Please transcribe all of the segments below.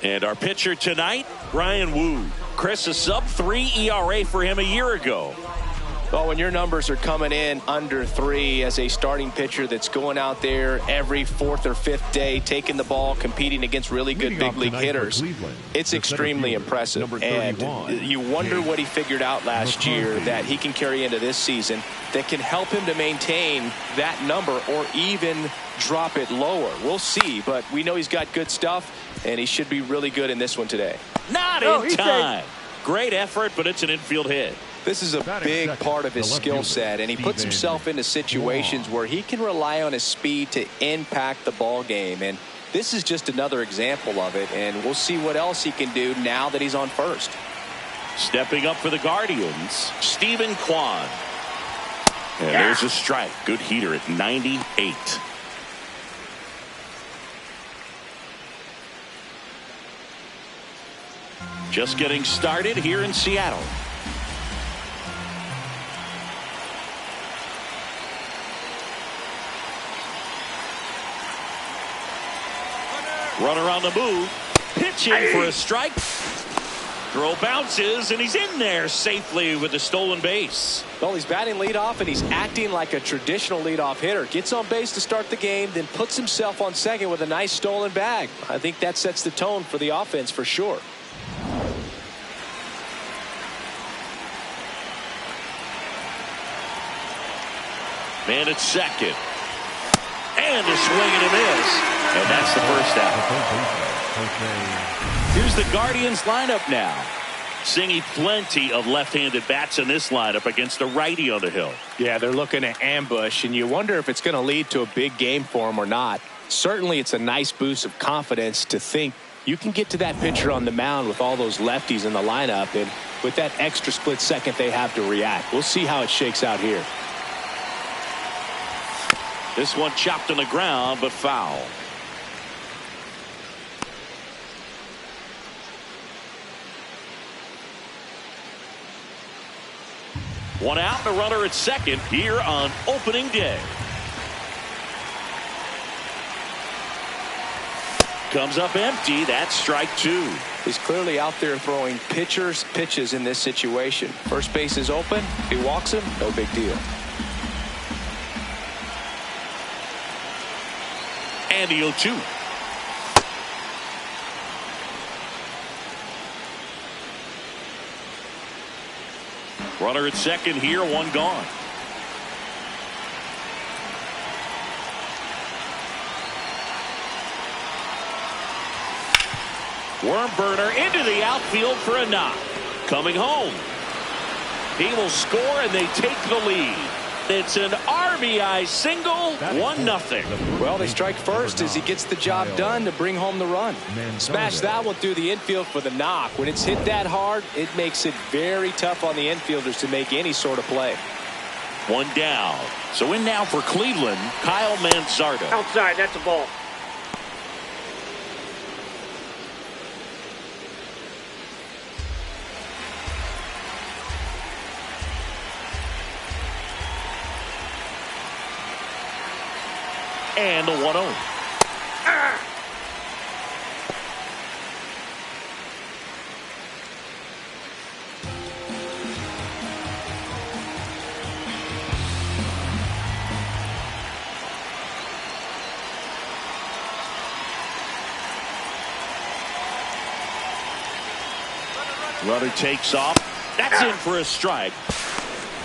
And our pitcher tonight, Ryan Wu. Chris, a sub-3 ERA for him a year ago. Well, when your numbers are coming in under 3 as a starting pitcher that's going out there every 4th or 5th day, taking the ball, competing against really good big league hitters, it's extremely impressive. And you wonder what he figured out last year that he can carry into this season that can help him to maintain that number or even drop it lower. We'll see, but we know he's got good stuff, and he should be really good in this one today. Not in time. Great effort, but it's an infield hit. This is a big part of his skill set, and he puts himself into situations where he can rely on his speed to impact the ball game. And this is just another example of it, and we'll see what else he can do now that he's on first. Stepping up for the Guardians, Stephen Kwan. And there's a strike. Good heater at 98. Just getting started here in Seattle. Runner on the move, pitching for a strike. Throw bounces, and he's in there safely with the stolen base. Well, he's batting leadoff, and he's acting like a traditional leadoff hitter. Gets on base to start the game, then puts himself on second with a nice stolen bag. I think that sets the tone for the offense for sure. Man at second. And a swing and a miss. And that's the first out. Here's the Guardians lineup now. Seeing plenty of left-handed bats in this lineup against a righty on the hill. Yeah, they're looking to ambush, and you wonder if it's going to lead to a big game for them or not. Certainly it's a nice boost of confidence to think you can get to that pitcher on the mound with all those lefties in the lineup, and with that extra split second they have to react. We'll see how it shakes out here. This one chopped on the ground, but foul. One out, the runner at second here on opening day. Comes up empty. That's strike 2. He's clearly out there throwing pitchers pitches in this situation. First base is open. If he walks him, no big deal. And the 0-2. Runner at second here, one gone. Worm burner into the outfield for a knock. Coming home. He will score, and they take the lead. It's an RBI single, 1-0. Well, they strike first as he gets the job done to bring home the run. Smash that one through the infield for the knock. When it's hit that hard, it makes it very tough on the infielders to make any sort of play. One down. So in now for Cleveland, Kyle Manzardo. Outside, that's a ball. And the 1-0. Runner takes off. That's in for a strike.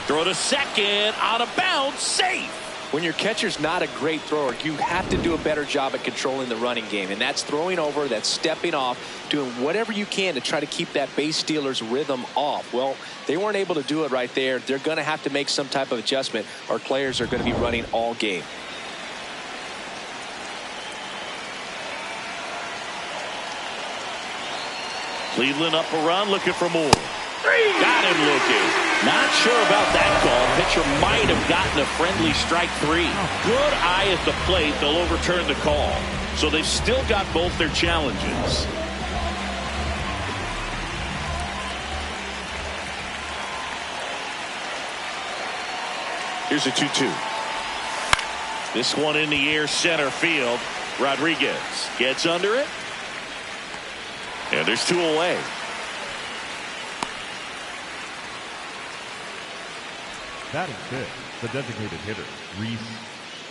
Throw to second, out of bounds, safe. When your catcher's not a great thrower, you have to do a better job at controlling the running game. And that's throwing over, that's stepping off, doing whatever you can to try to keep that base stealer's rhythm off. Well, they weren't able to do it right there. They're going to have to make some type of adjustment. Our players are going to be running all game. Cleveland up a run, looking for more. Got him looking. Not sure about that call. Pitcher might have gotten a friendly strike 3. Good eye at the plate. They'll overturn the call. So they've still got both their challenges. Here's a 2-2. This one in the air, center field. Rodriguez gets under it. And there's 2 away. Batting fifth, the designated hitter, Reese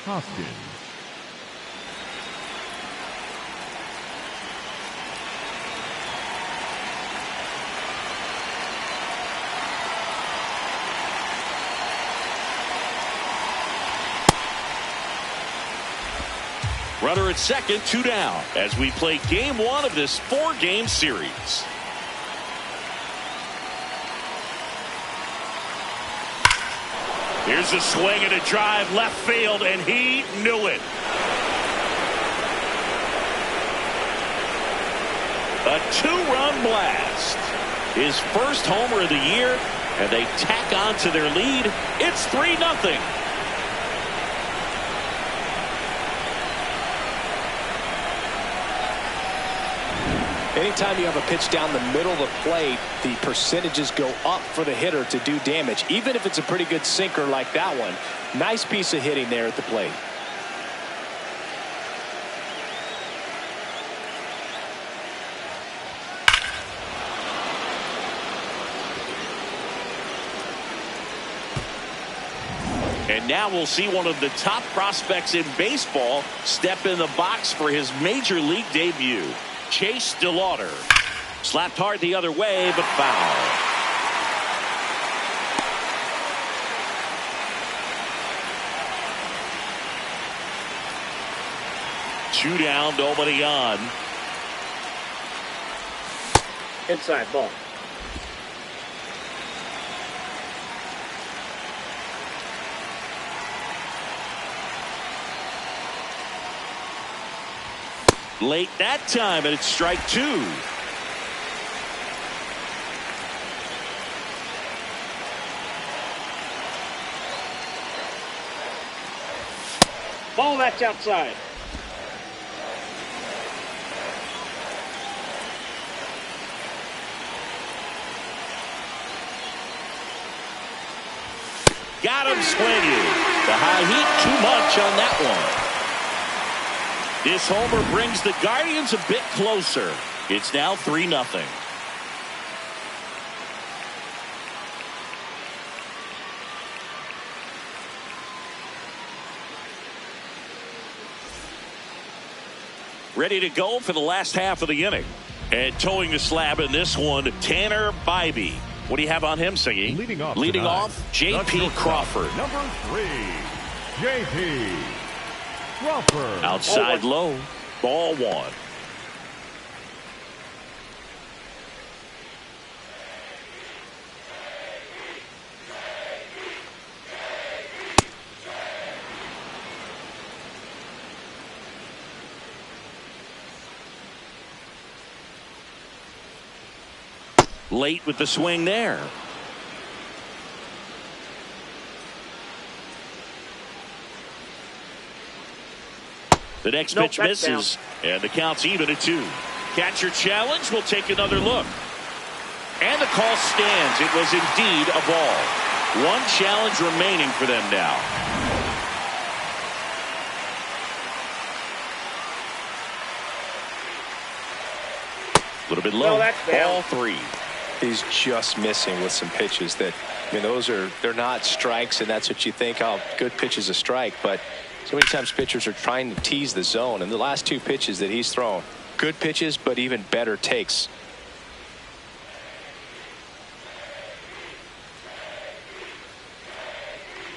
Hoskins. Runner at second, 2 down, as we play game 1 of this 4-game series. Here's a swing and a drive left field, and he knew it. A 2-run blast. His first homer of the year, and they tack on to their lead. It's 3-0. Anytime you have a pitch down the middle of the plate, the percentages go up for the hitter to do damage, even if it's a pretty good sinker like that one. Nice piece of hitting there at the plate. And now we'll see one of the top prospects in baseball step in the box for his major league debut. Chase DeLauder. Slapped hard the other way, but foul. Two down, nobody on. Inside ball. Late that time, and it's strike 2. Ball, that's outside. Got him swinging. The high heat, too much on that one. This homer brings the Guardians a bit closer. It's now 3-0. Ready to go for the last half of the inning. And towing the slab in this one, Tanner Bybee. What do you have on him, Siggy? Leading off, J.P. Crawford. Number 3, J.P. Crawford. Outside low. Ball 1. Late with the swing there. The next pitch misses, and the count's even at 2. Catcher challenge. Will take another look. And the call stands. It was indeed a ball. One challenge remaining for them now. A little bit low. Ball 3. He's just missing with some pitches that, I mean, they're not strikes, and that's what you think, oh, good pitch is a strike, but so many times pitchers are trying to tease the zone, and the last 2 pitches that he's thrown, good pitches, but even better takes.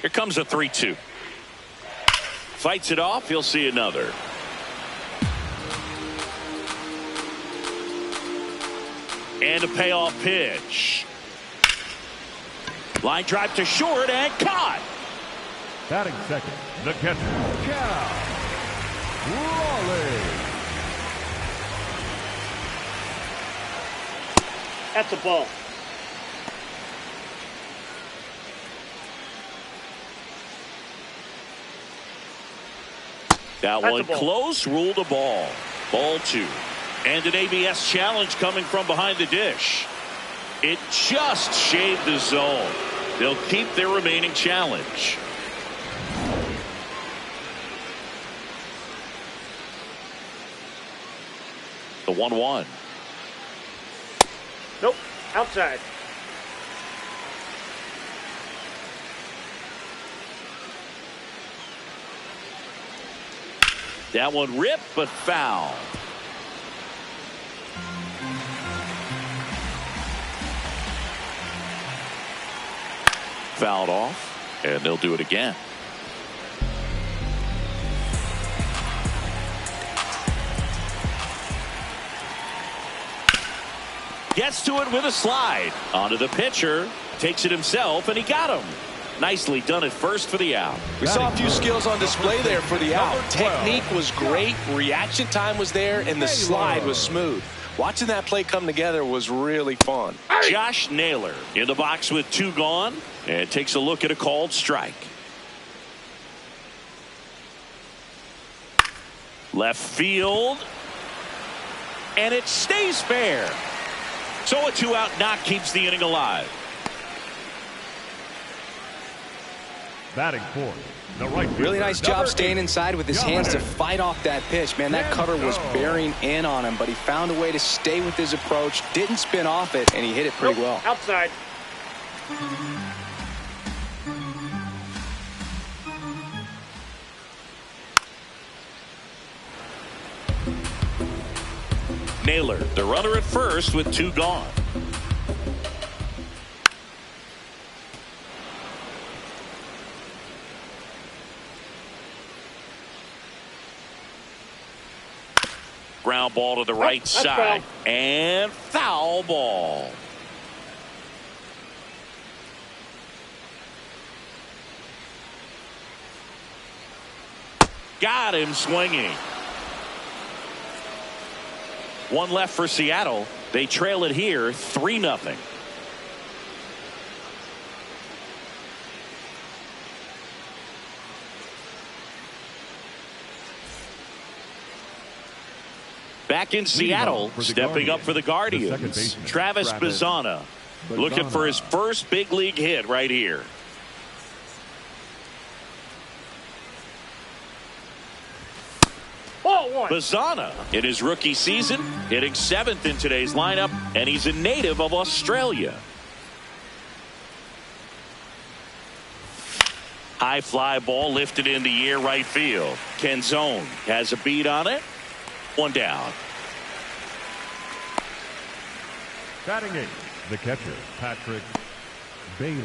Here comes a 3-2. Fights it off. He'll see another. And a payoff pitch. Line drive to short and caught. Batting second, the catcher, Cal Raleigh. That's a ball. That one close, ruled a ball. Ball 2. And an ABS challenge coming from behind the dish. It just shaved the zone. They'll keep their remaining challenge. The 1-1. Nope. Outside. That one ripped, but foul. Fouled off, and they'll do it again. Gets to it with a slide. Onto the pitcher. Takes it himself, and he got him. Nicely done at first for the out. We saw a few skills on display there for the out. Technique was great. Reaction time was there, and the slide was smooth. Watching that play come together was really fun. Josh Naylor in the box with 2 gone, and takes a look at a called strike. Left field, and it stays fair. So a 2-out knock keeps the inning alive. Batting fourth, the right fielder, Really nice job staying 8, inside with his hands to fight off that pitch. Man, that cutter was bearing in on him, but he found a way to stay with his approach, didn't spin off it, and he hit it pretty well. Outside. Naylor, the runner at first with 2 gone. Ground ball to the right side. Foul. And foul ball. Got him swinging. 1 left for Seattle. They trail it here 3-0. Back in Seattle, stepping up for the Guardians, Travis Bazzana, looking for his first big league hit right here. Bazzana in his rookie season, hitting 7th in today's lineup, and he's a native of Australia. High fly ball lifted in the air right field. Canzone has a beat on it. 1 down. Batting 8, the catcher, Patrick Bailey.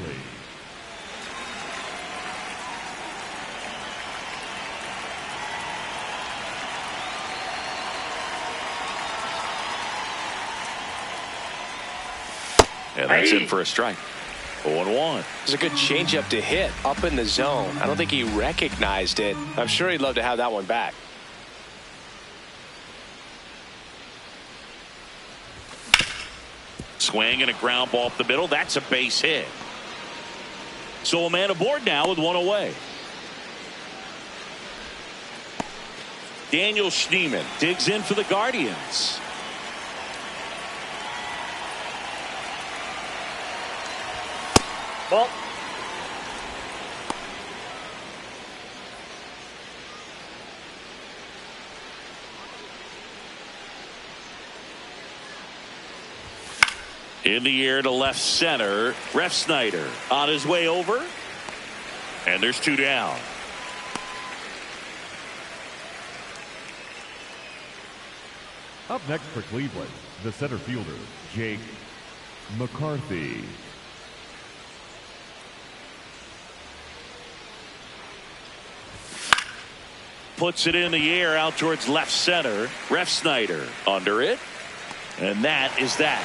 And that's in for a strike. 0-1. It's a good changeup to hit up in the zone. I don't think he recognized it. I'm sure he'd love to have that one back. Swing and a ground ball up the middle. That's a base hit. So a man aboard now with 1 away. Daniel Schneemann digs in for the Guardians. Ball. In the air to left center. Refsnyder on his way over. And there's 2 down. Up next for Cleveland, the center fielder, Jake McCarthy. Puts it in the air out towards left center. Refsnyder under it. And that is that.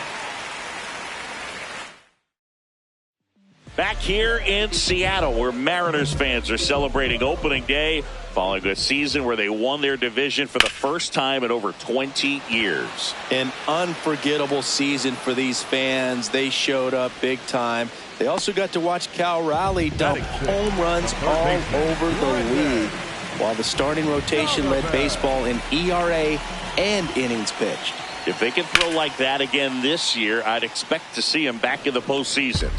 Back here in Seattle, where Mariners fans are celebrating opening day following a season where they won their division for the first time in over 20 years. An unforgettable season for these fans. They showed up big time. They also got to watch Cal Raleigh dump home runs all over the league, while the starting rotation led baseball in ERA and innings pitched. If they can throw like that again this year, I'd expect to see them back in the postseason.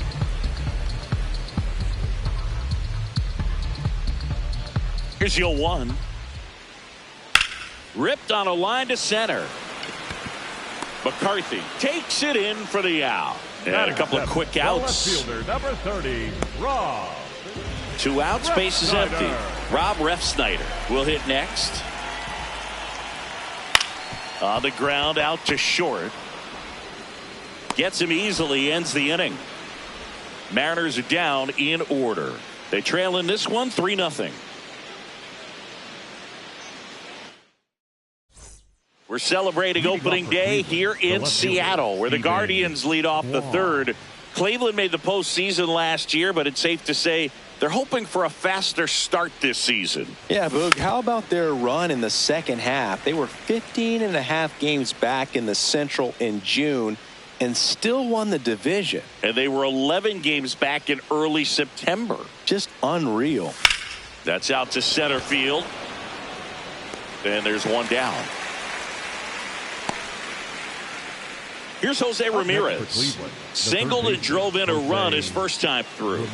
Here's 0-1. Ripped on a line to center. McCarthy takes it in for the out. And a couple of quick outs. Fielder, number 30, Rob. 2 outs, base is empty. Rob Refsnyder will hit next. On the ground, out to short. Gets him easily, ends the inning. Mariners are down in order. They trail in this one 3-0. We're celebrating opening day here in Seattle, where the Guardians lead off the third. Cleveland made the postseason last year, but it's safe to say they're hoping for a faster start this season. Yeah, Boog, how about their run in the second half? They were 15.5 games back in the Central in June and still won the division. And they were 11 games back in early September. Just unreal. That's out to center field. And there's one down. Here's Jose Ramirez. Singled and drove in a run his first time through.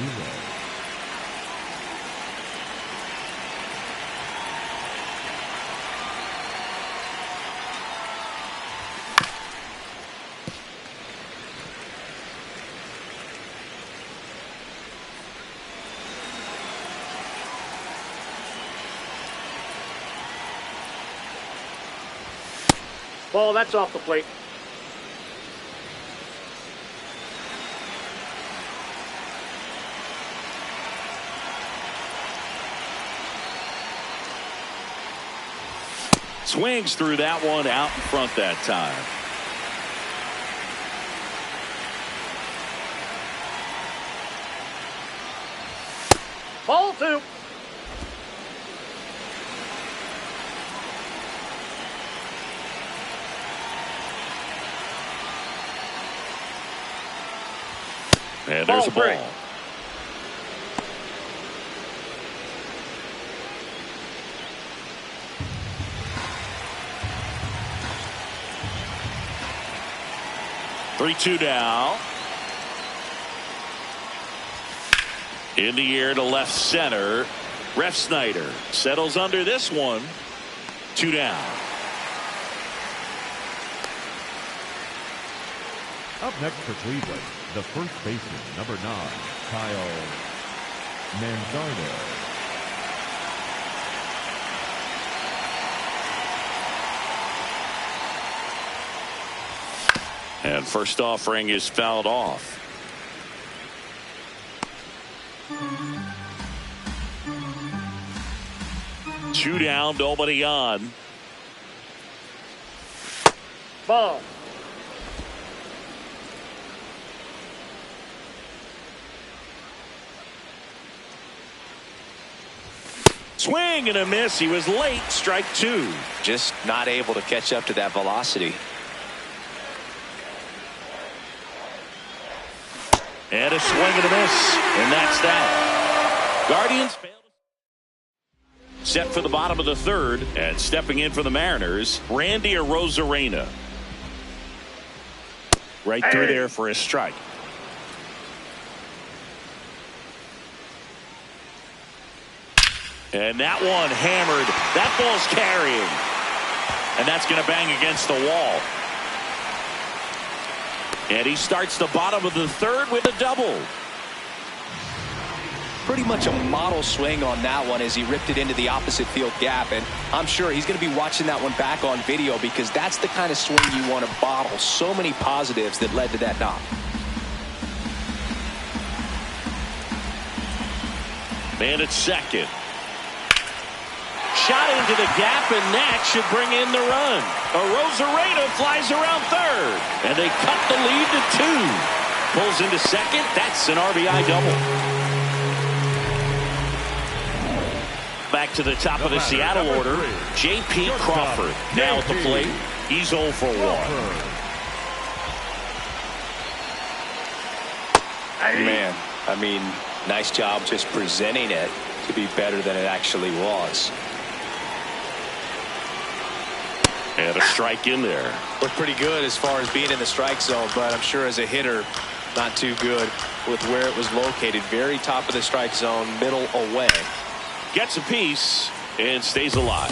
Ball, that's off the plate. Swings through that one, out in front that time. Ball 2. And there's a ball. 3-2 now. In the air to left center. Refsnyder settles under this one. 2 down. Up next for Cleveland, the first baseman, number 9, Kyle Manzardo. And first offering is fouled off. Two down, nobody on. Ball. Swing and a miss. He was late. Strike 2. Just not able to catch up to that velocity. And a swing and a miss. And that's that. Guardians failed. Set for the bottom of the third. And stepping in for the Mariners, Randy Arozarena. Right through there for a strike. And that one hammered. That ball's carrying. And that's going to bang against the wall. And he starts the bottom of the third with a double. Pretty much a model swing on that one as he ripped it into the opposite field gap. And I'm sure he's going to be watching that one back on video because that's the kind of swing you want to bottle. So many positives that led to that knock. Man at second. Shot into the gap, and that should bring in the run. Arozarena flies around third, and they cut the lead to 2. Pulls into second. That's an RBI double. Back to the top of the Seattle order. J.P. Crawford now at the plate. He's 0 for 1. Man, I mean, nice job just presenting it to be better than it actually was. And a strike in there. Looked pretty good as far as being in the strike zone, but I'm sure as a hitter, not too good with where it was located. Very top of the strike zone, middle away. Gets a piece and stays alive.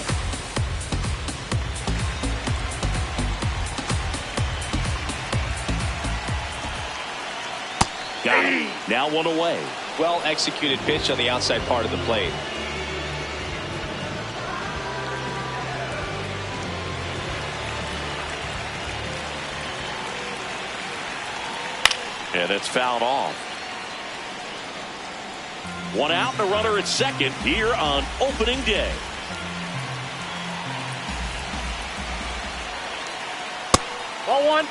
Got it. Now one away. Well executed pitch on the outside part of the plate. And it's fouled off. One out and a runner at second here on opening day. Ball one.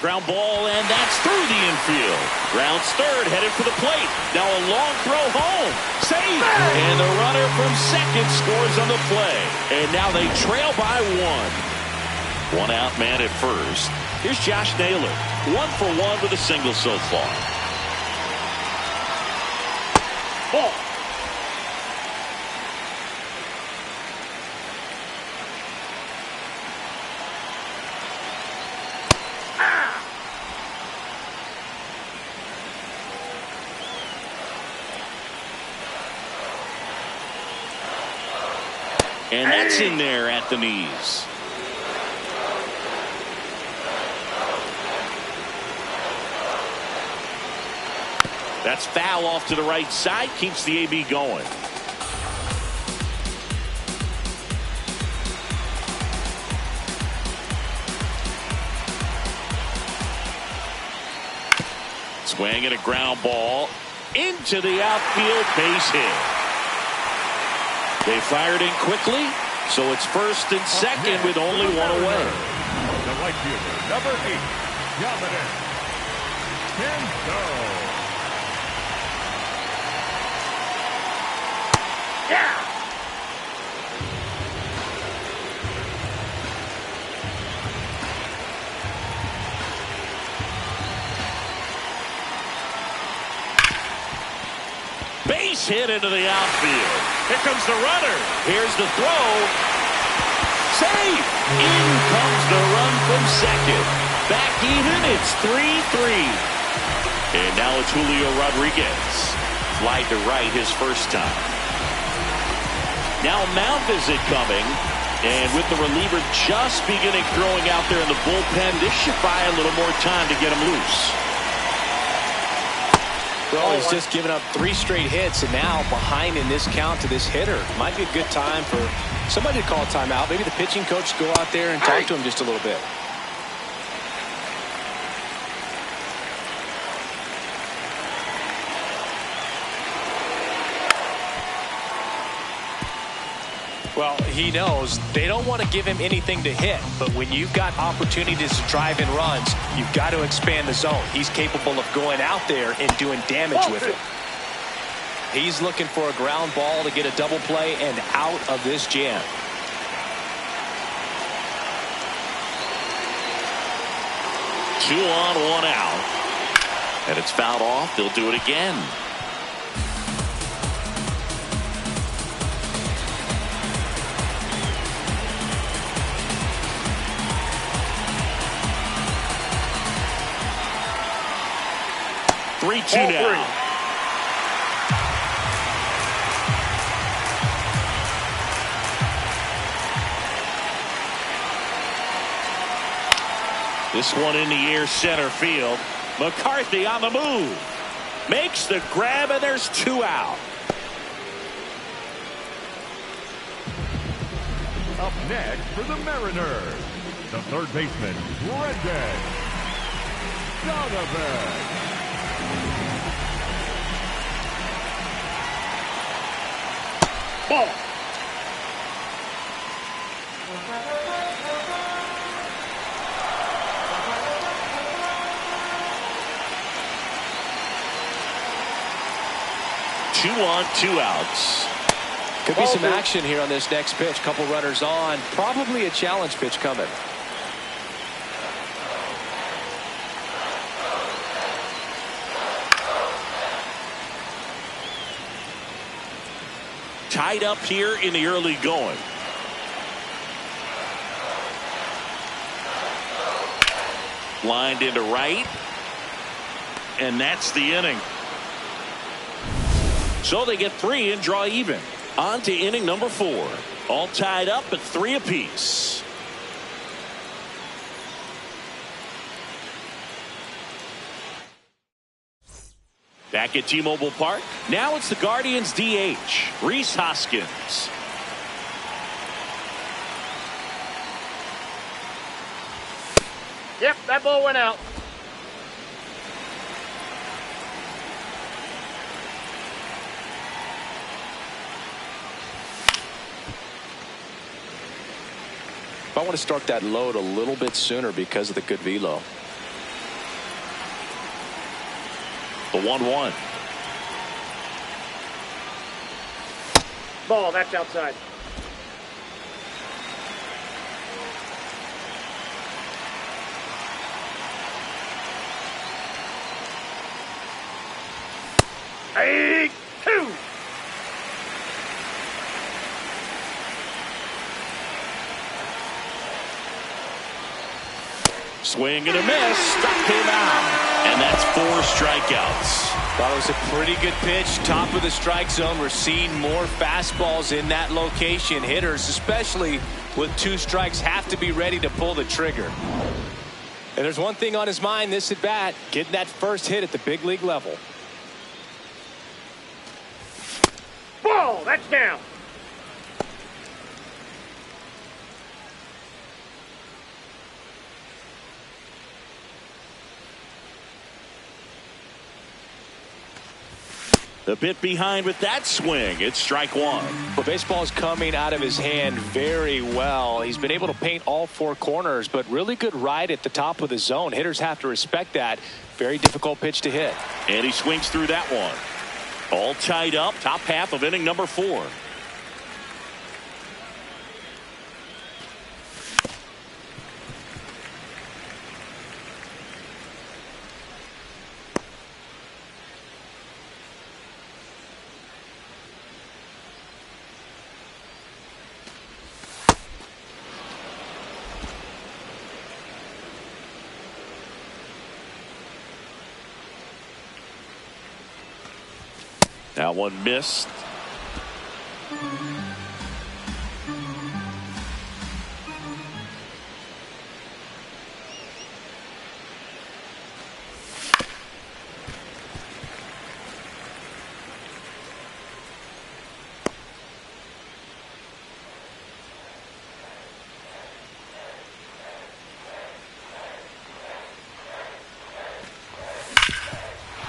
Ground ball, and that's through the infield. Grounds third, headed for the plate. Now a long throw home. Save! And the runner from second scores on the play. And now they trail by one. One out man at first. Here's Josh Naylor. 1 for 1 with a single so far. Ball. And that's in there at the knees. That's foul off to the right side. Keeps the AB going. Swing and a ground ball into the outfield, base hit. They fired in quickly, so it's first and second with only one away. The right fielder, number 8, Dominic Kenzo. Yeah. Base hit into the outfield. Here comes the runner. Here's the throw. Save! In comes the run from second. Back even, it's 3-3. And now it's Julio Rodriguez. Fly to right his first time. Now mound visit coming. And with the reliever just beginning throwing out there in the bullpen, this should buy a little more time to get him loose. Well, he's just given up 3 straight hits, and now behind in this count to this hitter. Might be a good time for somebody to call a timeout. Maybe the pitching coach go out there and talk to him just a little bit. Well, he knows they don't want to give him anything to hit, but when you've got opportunities to drive in runs, you've got to expand the zone. He's capable of going out there and doing damage with it. He's looking for a ground ball to get a double play and out of this jam. Two on, one out. And it's fouled off. They'll do it again. Three-two now. This one in the air, center field. McCarthy on the move. Makes the grab, and there's 2 out. Up next for the Mariners, the third baseman, Brendan Donovan. Ball. Two on, 2 outs. Could be some action here on this next pitch. Couple runners on. Probably a challenge pitch coming. Tied up here in the early going. Lined into right. And that's the inning. So they get 3 and draw even. On to inning number 4. All tied up at 3 apiece. Back at T-Mobile Park. Now it's the Guardians DH, Rhys Hoskins. Yep, that ball went out. I want to start that load a little bit sooner because of the good velo. The 1-1. Ball, that's outside. Hey, 2. Swing and a miss. Struck him out. And that's 4 strikeouts. That was a pretty good pitch. Top of the strike zone. We're seeing more fastballs in that location. Hitters, especially with 2 strikes, have to be ready to pull the trigger. And there's one thing on his mind this at bat, getting that first hit at the big league level. Ball, that's down. A bit behind with that swing. It's strike 1. Well, baseball is coming out of his hand very well. He's been able to paint all 4 corners, but really good ride at the top of the zone. Hitters have to respect that. Very difficult pitch to hit. And he swings through that one. All tied up. Top half of inning number 4. That one missed.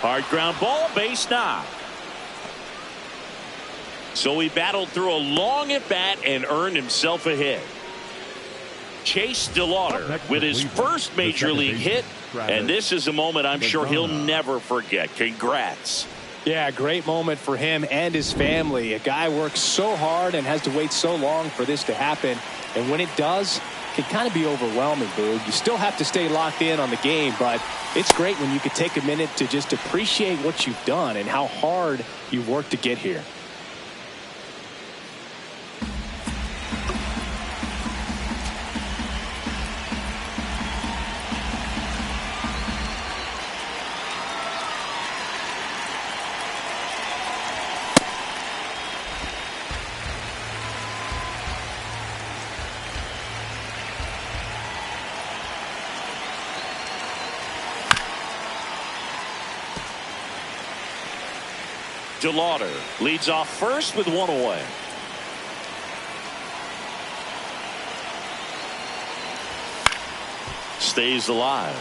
Hard ground ball, base knock. So he battled through a long at bat and earned himself a hit. Chase DeLauder with his first major league hit, and this is a moment I'm sure he'll never forget. Congrats. Yeah, great moment for him and his family. A guy works so hard and has to wait so long for this to happen, and when it does, it can kind of be overwhelming, Boog. You still have to stay locked in on the game, but it's great when you can take a minute to just appreciate what you've done and how hard you worked to get here. DeLauder leads off first with 1 away. Stays alive.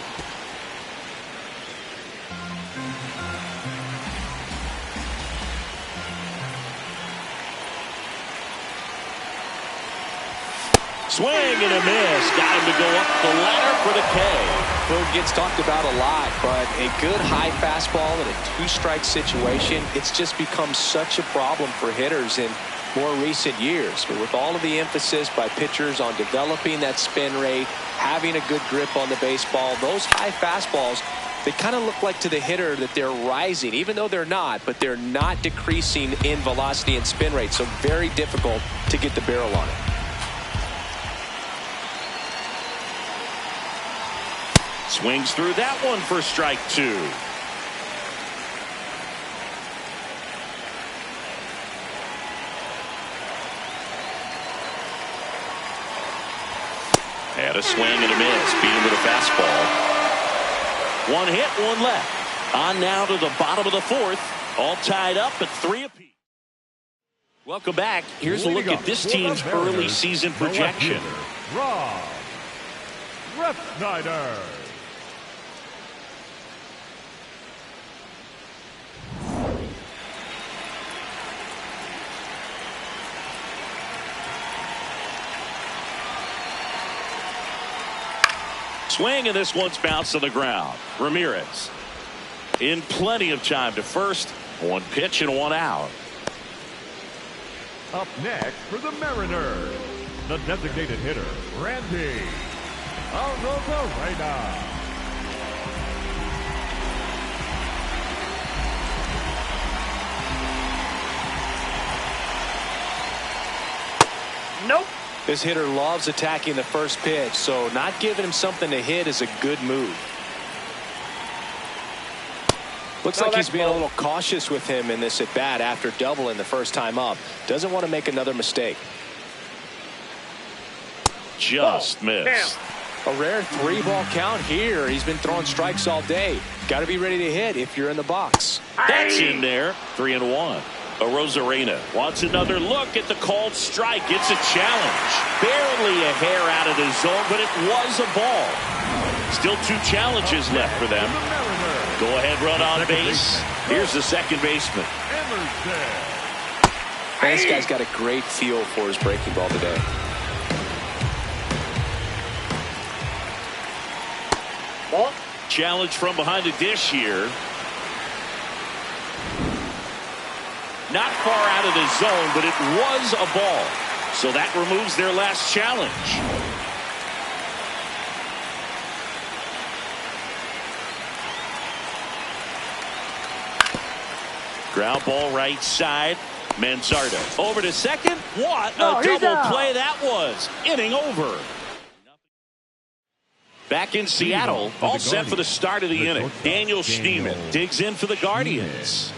Swing and a miss. Got him to go up the ladder for the K. Boog gets talked about a lot, but a good high fastball in a 2-strike situation, it's just become such a problem for hitters in more recent years. But with all of the emphasis by pitchers on developing that spin rate, having a good grip on the baseball, those high fastballs, they kind of look like to the hitter that they're rising, even though they're not, but they're not decreasing in velocity and spin rate. So very difficult to get the barrel on it. Swings through that one for strike 2. And a swing and a miss. Beat him with a fastball. One hit, one left. On now to the bottom of the fourth. All tied up at 3 apiece. Welcome back. Here's a look at this team's early season projection. Rob Refsnyder. Swing, and this one's bounced on the ground. Ramirez in plenty of time to first. One pitch and one out. Up next for the Mariners, the designated hitter, Randy Arozarena. Nope. This hitter loves attacking the first pitch, so not giving him something to hit is a good move. Looks like he's being a little cautious with him in this at bat after doubling the first time up. Doesn't want to make another mistake. Just missed. A rare 3-ball count here. He's been throwing strikes all day. Got to be ready to hit if you're in the box. That's in there. 3-1. Arozarena wants another look at the called strike. It's a challenge. Barely a hair out of the zone, but it was a ball. Still 2 challenges left for them. Go ahead, run on base. Here's the second baseman. Man, this guy's got a great feel for his breaking ball today. Ball. Challenge from behind the dish here. Not far out of the zone, but it was a ball. So that removes their last challenge. Ground ball right side. Manzardo over to second. What a double play that was. Inning over. Back in Seattle, all set for the start of the inning. Daniel Schneemann digs in for the Guardians.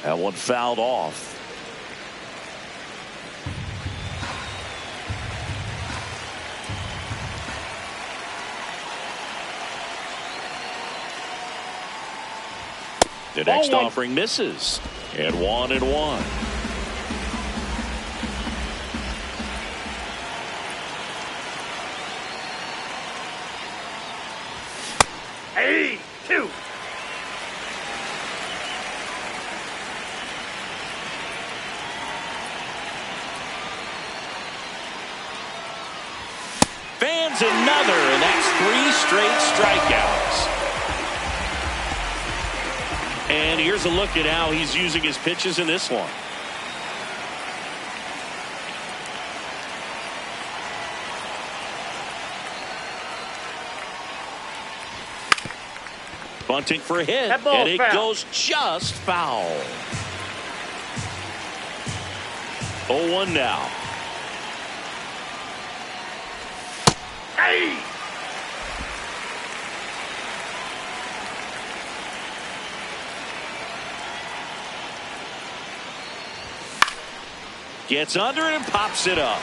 That one fouled off. The next offering misses. And 1-1. Hey, 2. Fans another, and that's 3 straight strikeouts. And here's a look at how he's using his pitches in this one. Bunting for a hit, and it goes just foul. 0-1 now. Hey! Gets under it and pops it up.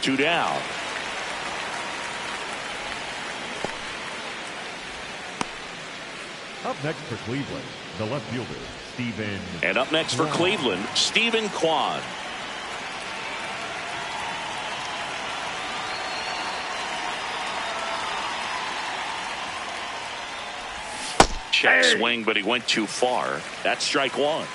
2 down. Up next for Cleveland, the left fielder, Steven. And up next for Cleveland, Steven Kwan. Check swing, but he went too far. That's strike 1.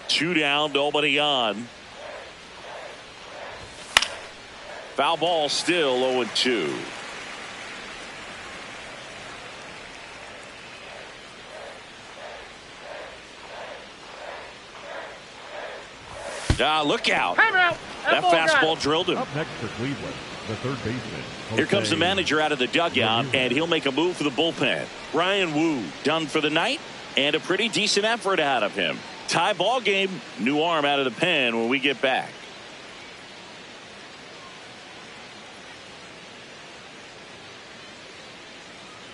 Two down, nobody on. Foul ball, still 0-2. Look out. Timeout. That fastball drilled him. Up next for Cleveland, the third baseman. Here comes the manager out of the dugout, and he'll make a move for the bullpen. Ryan Wu done for the night. And a pretty decent effort out of him. Tie ball game. New arm out of the pen when we get back.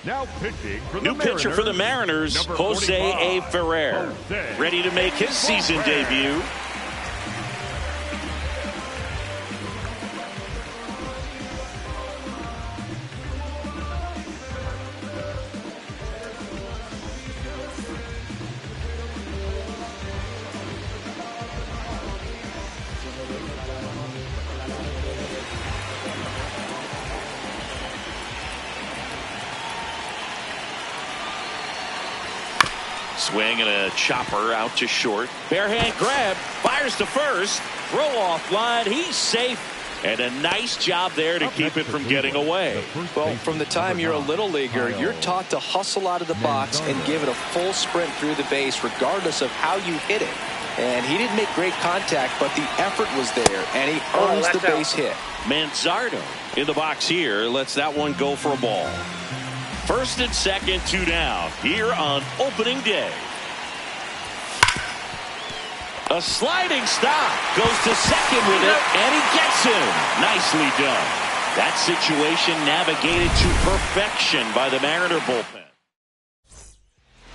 Now pitching for the New Mariners, pitcher for the Mariners, Jose A. Ferrer. Ready to make his season debut. Swing and a chopper out to short. Barehand grab. Fires to first. Throw off line. He's safe. And a nice job there to keep it from getting away. Well, from the time you're a little leaguer, you're taught to hustle out of the box and give it a full sprint through the base regardless of how you hit it. And he didn't make great contact, but the effort was there, and he earns the base hit. Manzardo in the box here lets that one go for a ball. First and second, 2 down here on opening day. A sliding stop, goes to second with it, and he gets him. Nicely done. That situation navigated to perfection by the Mariner bullpen.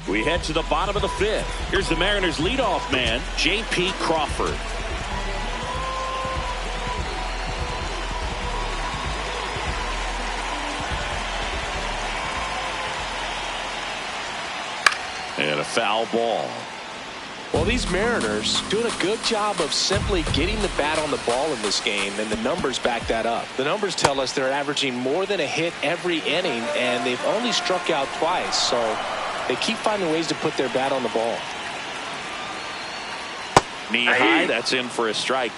We head to the bottom of the 5th. Here's the Mariners leadoff man, J.P. Crawford. And a foul ball. Well, these Mariners doing a good job of simply getting the bat on the ball in this game, and the numbers back that up. The numbers tell us they're averaging more than a hit every inning, and they've only struck out twice, so they keep finding ways to put their bat on the ball. Knee high, that's in for a strike.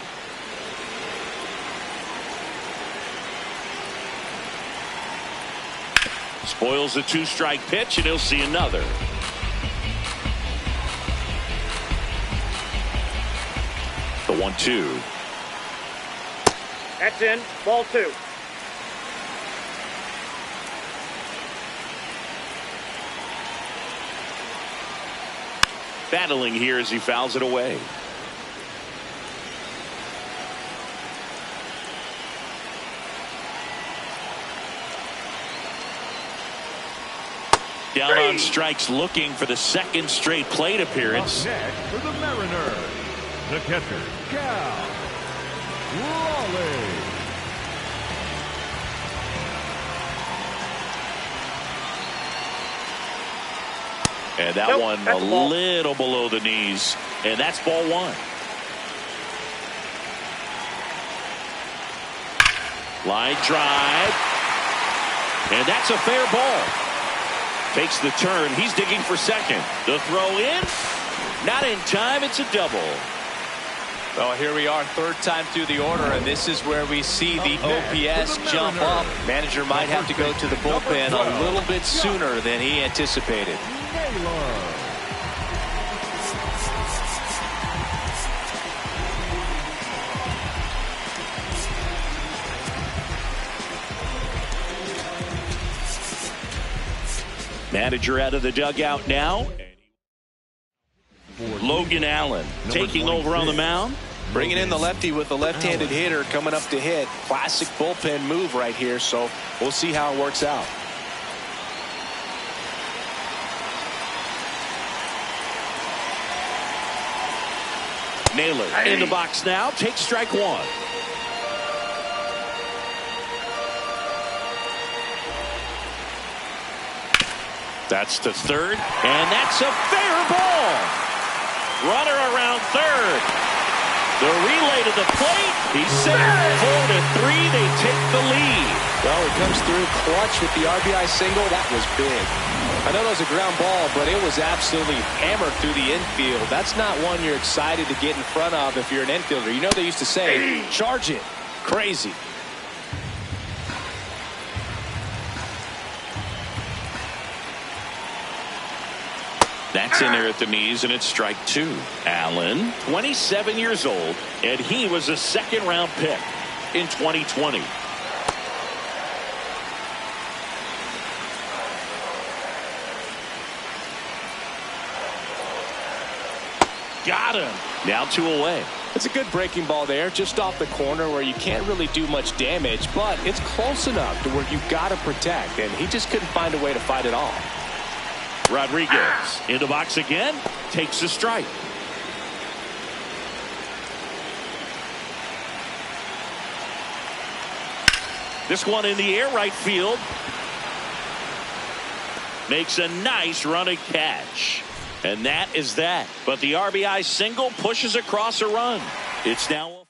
Spoils a 2-strike pitch, and he'll see another. The 1-2. That's in. Ball 2. Battling here as he fouls it away. Down on strikes, looking for the second straight plate appearance. Up next for the Mariners, the catcher, Cal Raleigh. And that one a little below the knees. And that's ball 1. Line drive. And that's a fair ball. Takes the turn. He's digging for second. The throw in. Not in time. It's a double. Well, here we are, 3rd time through the order, and this is where we see the OPS jump up. Manager might have to go to the bullpen a little bit sooner than he anticipated. Manager out of the dugout now. Logan Allen taking over on the mound. Bringing in the lefty with the left-handed hitter coming up to hit. Classic bullpen move right here, so we'll see how it works out. Naylor in the box now. Takes strike 1. That's to third, and that's a fair ball. Runner around third. The relay to the plate. He's safe. 4-3. They take the lead. Well, it comes through clutch with the RBI single. That was big. I know that was a ground ball, but it was absolutely hammered through the infield. That's not one you're excited to get in front of if you're an infielder. You know they used to say, charge it. Crazy. That's in there at the knees, and it's strike 2. Allen, 27 years old, and he was a second-round pick in 2020. Got him. Now 2 away. It's a good breaking ball there, just off the corner where you can't really do much damage, but it's close enough to where you've got to protect, and he just couldn't find a way to fight it off. Rodriguez in the box again, takes a strike. This one in the air, right field. Makes a nice running catch. And that is that. But the RBI single pushes across a run. It's now.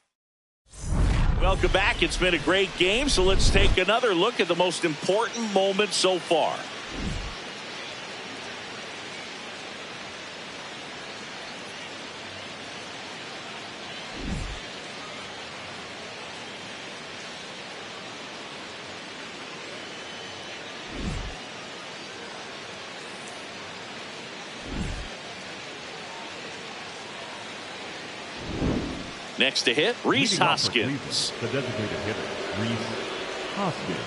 Welcome back. It's been a great game, so let's take another look at the most important moment so far. Next to hit, Rhys Hoskins. The designated hitter, Rhys Hoskins.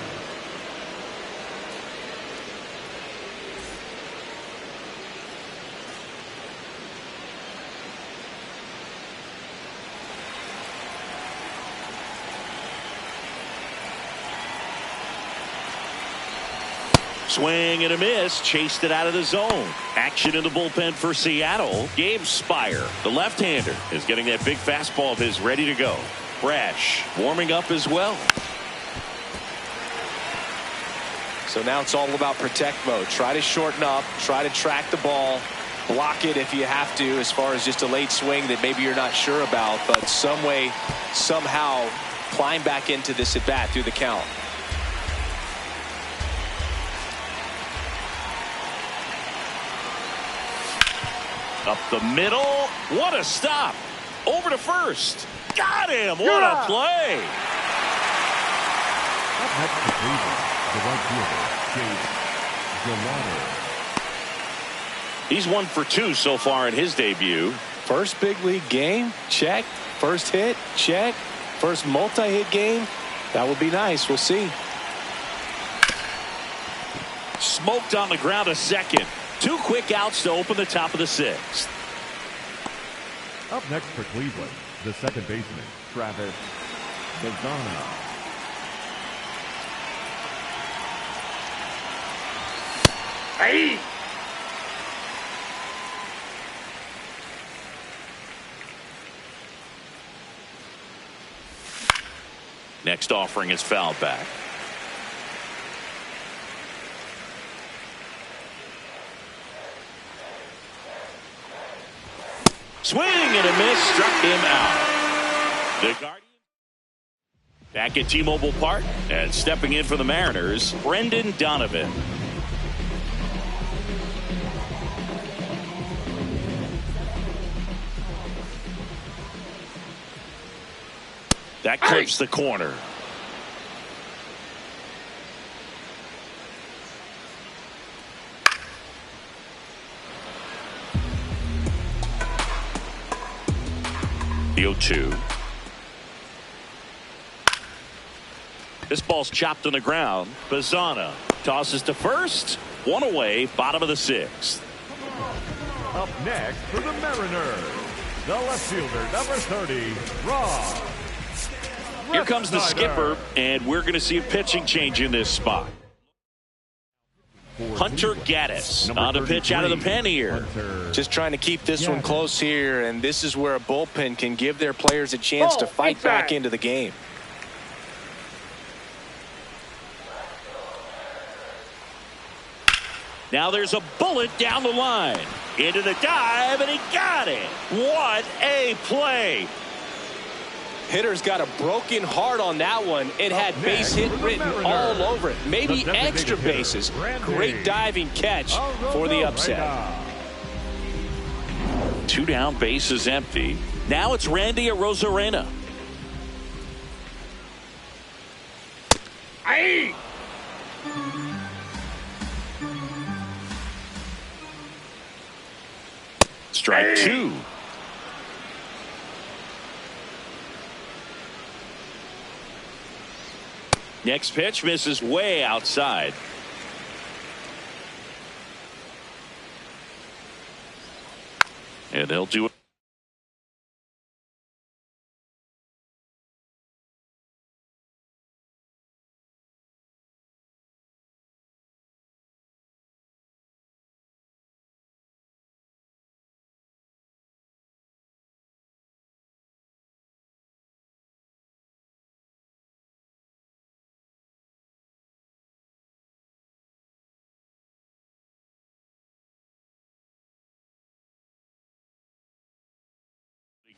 Swing and a miss, chased it out of the zone. Action in the bullpen for Seattle. Gabe Spire, the left-hander, is getting that big fastball of his ready to go. Brash warming up as well. So now it's all about protect mode. Try to shorten up, try to track the ball, block it if you have to, as far as just a late swing that maybe you're not sure about, but some way, somehow climb back into this at bat through the count. Up the middle. What a stop. Over to first. Got him. What a play. Up next to Cleveland, the right fielder, Gelato. He's 1 for 2 so far in his debut. First big league game, check. First hit, check. First multi-hit game, that would be nice. We'll see. Smoked on the ground a second. 2 quick outs to open the top of the 6th. Up next for Cleveland, the second baseman, Travis Bazzana. Hey! Next offering is fouled back. Swing and a miss, struck him out. The Guardians back at T-Mobile Park, and stepping in for the Mariners, Brendan Donovan. That clips the corner. The 0-2. This ball's chopped on the ground. Bazzana tosses to first. 1 away, bottom of the 6th. Up next for the Mariners, the left fielder, number 30, Rob. Here comes the skipper, and we're going to see a pitching change in this spot. Hunter Gaddis on the pitch out of the pen here. Just trying to keep this one close here, and this is where a bullpen can give their players a chance to fight back into the game. Now there's a bullet down the line. Into the dive, and he got it. What a play. Hitter's got a broken heart on that one. It had base hit written all over it. Maybe extra bases. Great diving catch for the upset. 2 down, bases empty. Now it's Randy Arozarena. Hey! Strike 2. Next pitch misses way outside. And they'll do it.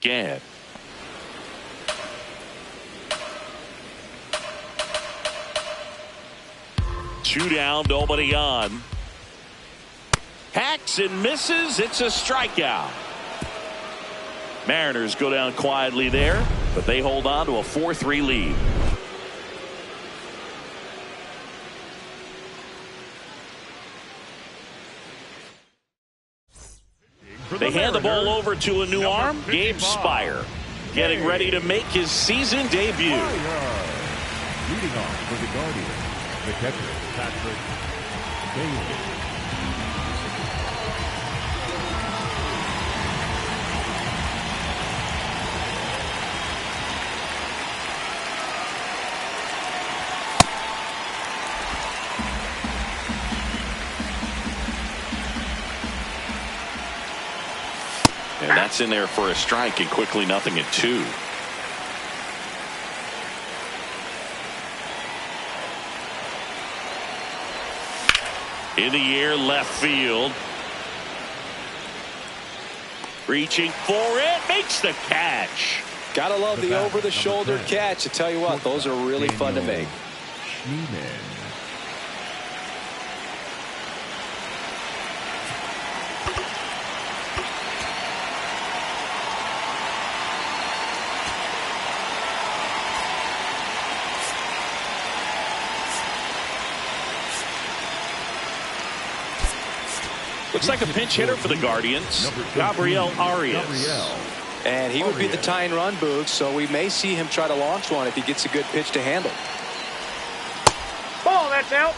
again. Two down, nobody on. Hacks and misses. It's a strikeout. Mariners go down quietly there, but they hold on to a 4-3 lead. They hand the ball over to a new arm, Gabe Spire, getting ready to make his season debut. Leading off for the Guardians, the catcher, Patrick Bailey. And that's in there for a strike, and quickly 0-2. In the air, left field. Reaching for it, makes the catch. Gotta love the over-the-shoulder catch. I tell you what, those are really fun to make. Looks like a pinch hitter for the Guardians, Gabriel Arias. And he would be the tying run, Boog, so we may see him try to launch one if he gets a good pitch to handle. Ball, that's out.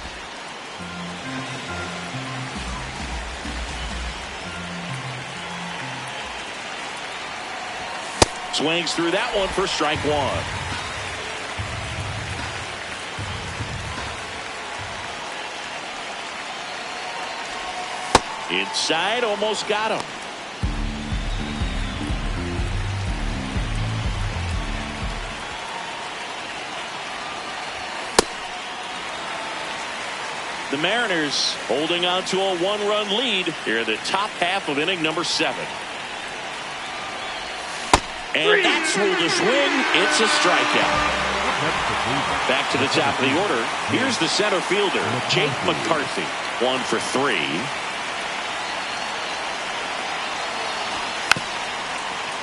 Swings through that one for strike one. Inside, almost got him. The Mariners holding on to a one-run lead here in the top half of inning number 7. And that's ruled a swing. It's a strikeout. Back to the top of the order. Here's the center fielder, Jake McCarthy. 1 for 3.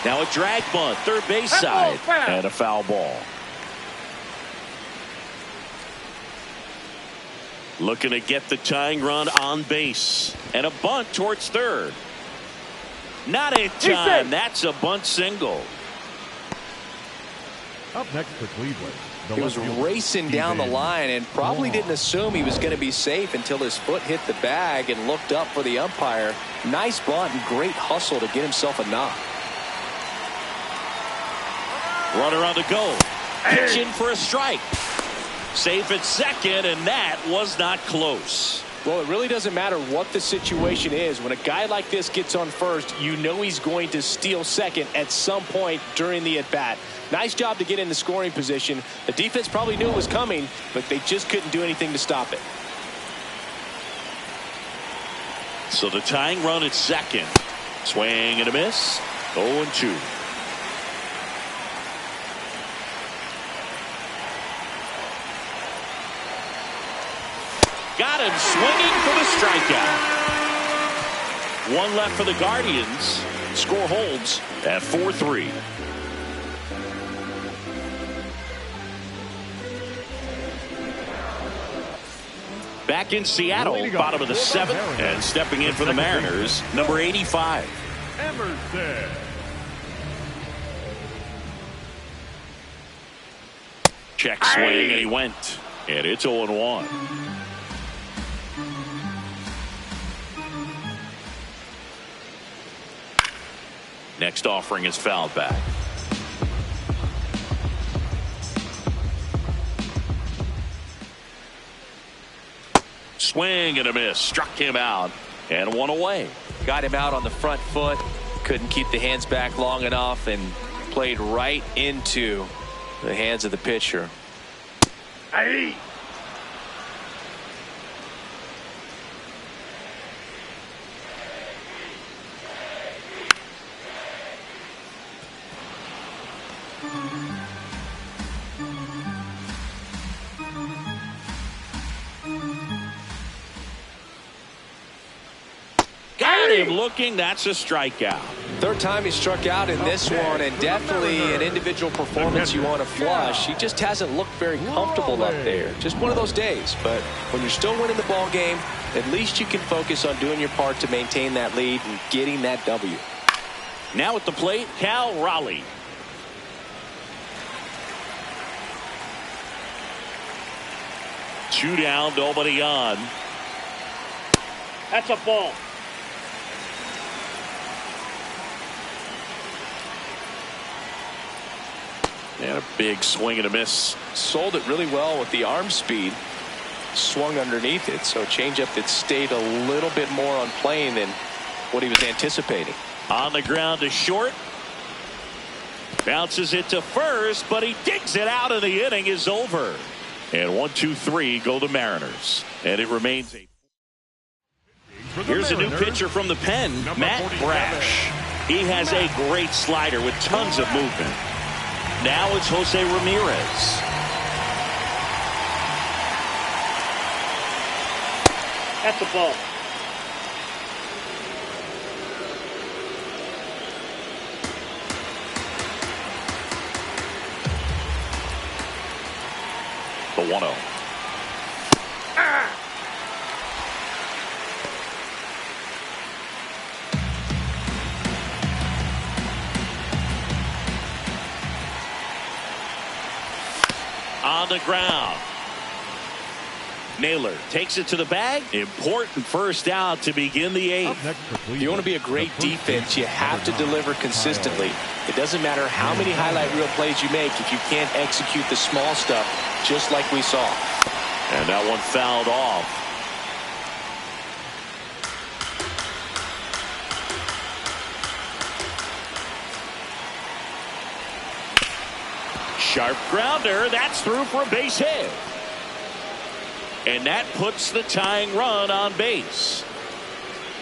Now a drag bunt, third base side, and a foul ball. Looking to get the tying run on base. And a bunt towards third. Not in time. That's a bunt single. Up next for Cleveland. He was racing down the line and probably didn't assume he was going to be safe until his foot hit the bag and looked up for the umpire. Nice bunt and great hustle to get himself a knock. Runner on the go. Pitching for a strike. Safe at second, and that was not close. Well, it really doesn't matter what the situation is. When a guy like this gets on first, you know he's going to steal second at some point during the at-bat. Nice job to get in the scoring position. The defense probably knew it was coming, but they just couldn't do anything to stop it. So the tying run at second. Swing and a miss. 0-2. Got him swinging for the strikeout. 1 left for the Guardians. Score holds at 4-3. Back in Seattle, bottom of the 7th, and stepping in for the Mariners, number 85. Emerson. Check swing, and he went. And it's 0-1. Next offering is fouled back. Swing and a miss. Struck him out. And 1 away. Got him out on the front foot. Couldn't keep the hands back long enough and played right into the hands of the pitcher. Aye. Got him looking. That's a strikeout. Third time he struck out in this one, and definitely an individual performance you want to flush. He just hasn't looked very comfortable up there. Just one of those days. But when you're still winning the ball game, at least you can focus on doing your part to maintain that lead and getting that W. Now at the plate, Cal Raleigh. Two down, nobody on. That's a ball. And a big swing and a miss. Sold it really well with the arm speed. Swung underneath it, so changeup that stayed a little bit more on plane than what he was anticipating. On the ground to short. Bounces it to first, but he digs it out, and the inning is over. And 1, 2, 3 go the Mariners. And it remains a... Here's a new pitcher from the pen, Matt Brash. He has a great slider with tons of movement. Now it's Jose Ramirez. That's a ball. The 1-0. On the ground. Naylor takes it to the bag. Important first out to begin the 8th. If you want to be a great defense, you have to deliver consistently. It doesn't matter how many highlight reel plays you make if you can't execute the small stuff, just like we saw. And that one fouled off. Sharp grounder. That's through for a base hit. And that puts the tying run on base.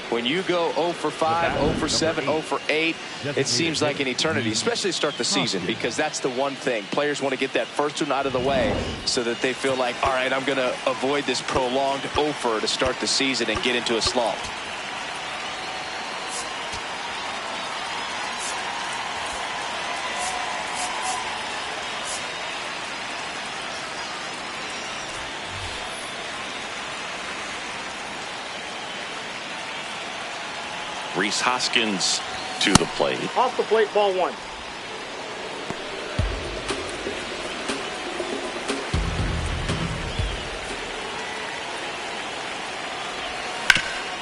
When you go 0 for 5, 0 for 7, 0 for 8, it seems like an eternity, especially to start the season, because that's the one thing. Players want to get that first one out of the way so that they feel like, all right, I'm going to avoid this prolonged 0 for to start the season and get into a slump. Rhys Hoskins to the plate. Off the plate, ball 1.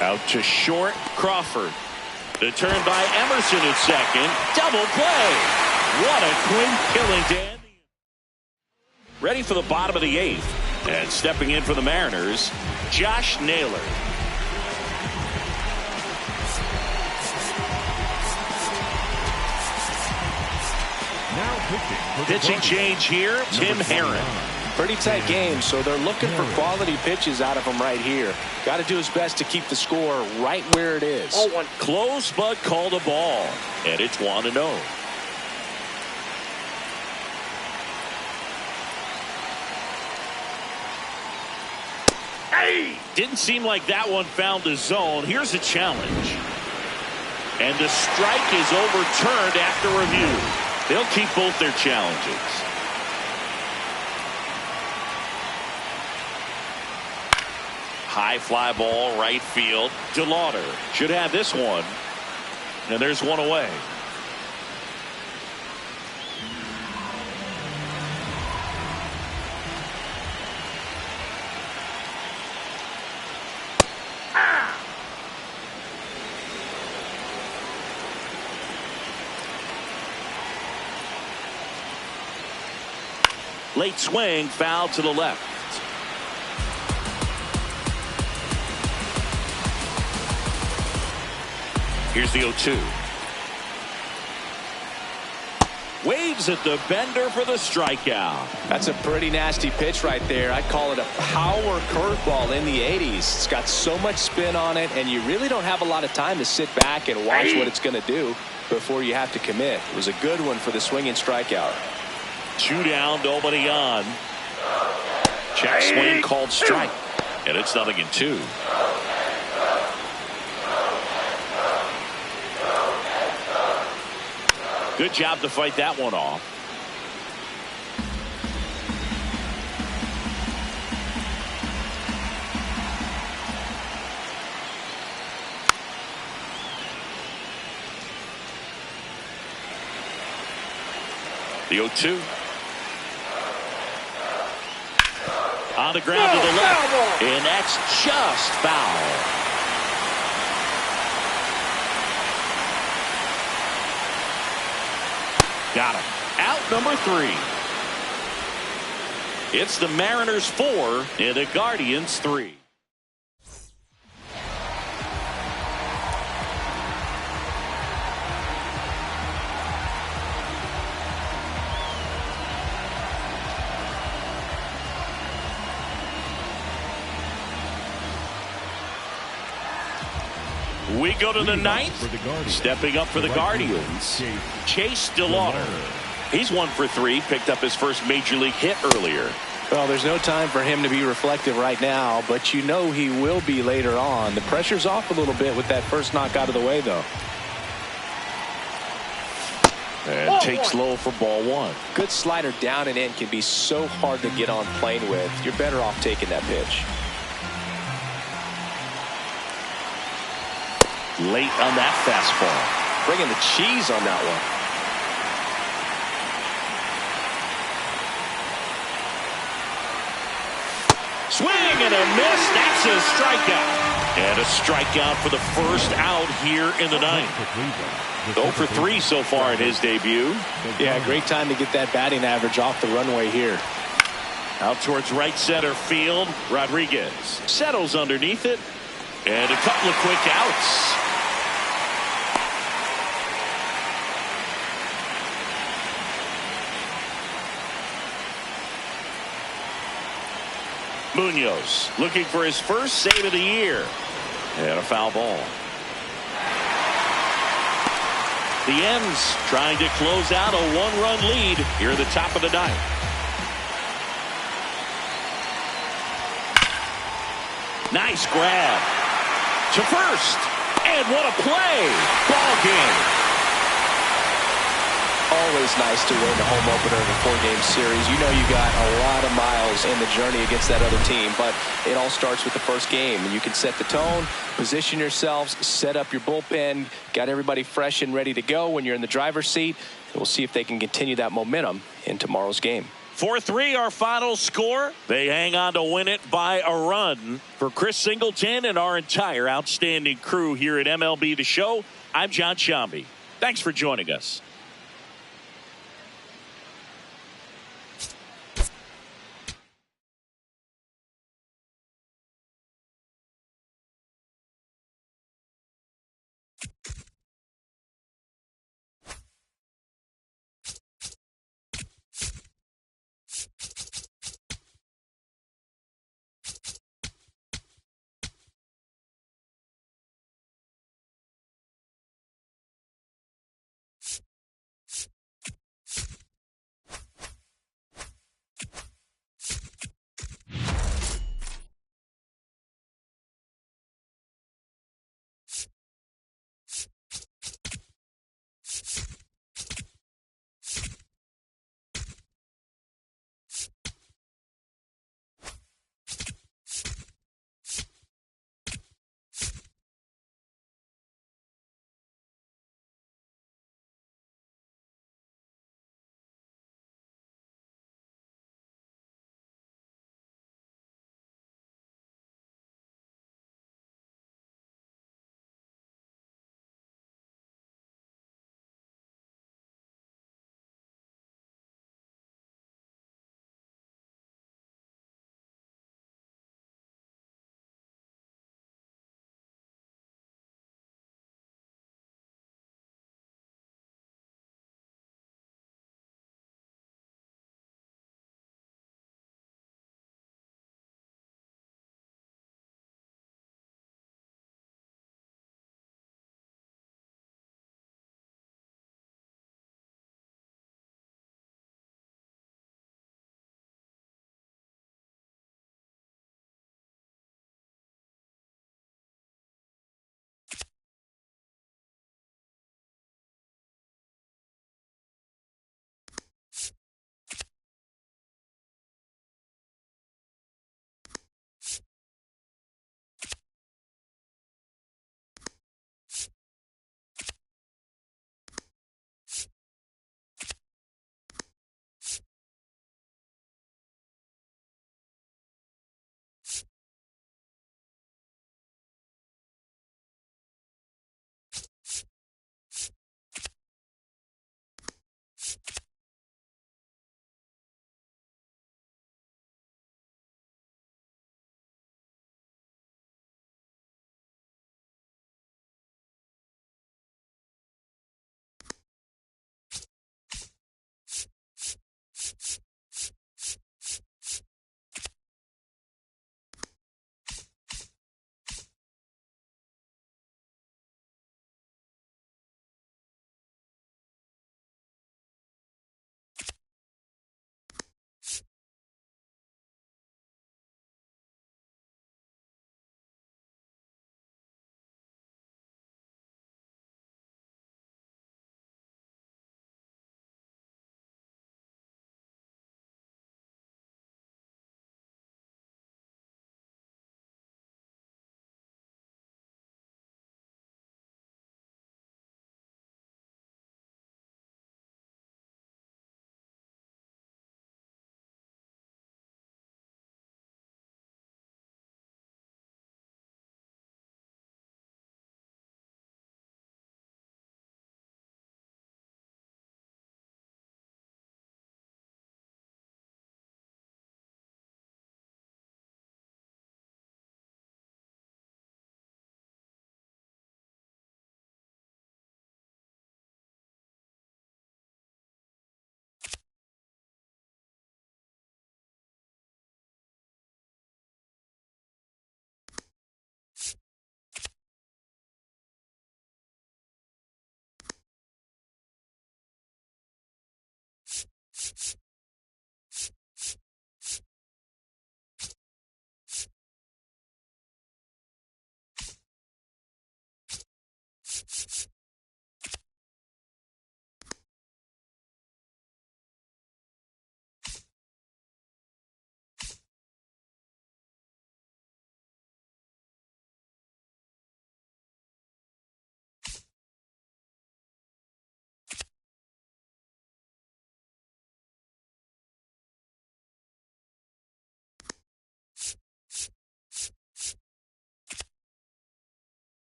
Out to short, Crawford. The turn by Emerson at second. Double play. What a quick killing to end. Ready for the bottom of the 8th. And stepping in for the Mariners, Josh Naylor. Pitching change here, Tim Herron. Pretty tight game, so they're looking for quality pitches out of him right here. Got to do his best to keep the score right where it is. Ball 1. Close, but called a ball. And it's 1-0. Hey! Didn't seem like that one found the zone. Here's a challenge. And the strike is overturned after review. They'll keep both their challenges. High fly ball, right field. DeLauder should have this one. And there's one away. Late swing, foul to the left. Here's the 0-2. Waves at the bender for the strikeout. That's a pretty nasty pitch right there. I'd call it a power curveball in the 80s. It's got so much spin on it, and you really don't have a lot of time to sit back and watch what it's going to do before you have to commit. It was a good one for the swinging strikeout. 2 down, nobody on. Check swing called strike. And it's 0-2. Good job to fight that one off. The 0-2. On the ground to the left. And that's just foul. Got him. Out number 3. It's the Mariners 4 and the Guardians 3. We go to the 9th. Stepping up for the Guardians, Chase DeLauder. He's 1 for 3. Picked up his first major league hit earlier. Well, there's no time for him to be reflective right now, but you know he will be later on. The pressure's off a little bit with that first knock out of the way, though. And takes low for ball 1. Good slider down and in can be so hard to get on plane with. You're better off taking that pitch. Late on that fastball. Bringing the cheese on that one. Swing and a miss. That's a strikeout. And a strikeout for the first out here in the 9th. 0 for 3 so far in his debut. Yeah, great time to get that batting average off the runway here. Out towards right center field. Rodriguez settles underneath it. And a couple of quick outs. Munoz looking for his first save of the year. And a foul ball. The Ends trying to close out a 1-run lead here at the top of the 9th. Nice grab to first. And what a play. Ball game. Always nice to win the home opener of a 4-game series. You know you got a lot of miles in the journey against that other team, but it all starts with the first game. And you can set the tone, position yourselves, set up your bullpen, got everybody fresh and ready to go when you're in the driver's seat. And we'll see if they can continue that momentum in tomorrow's game. 4-3 our final score. They hang on to win it by a run. For Chris Singleton and our entire outstanding crew here at MLB The Show, I'm John Shambi. Thanks for joining us.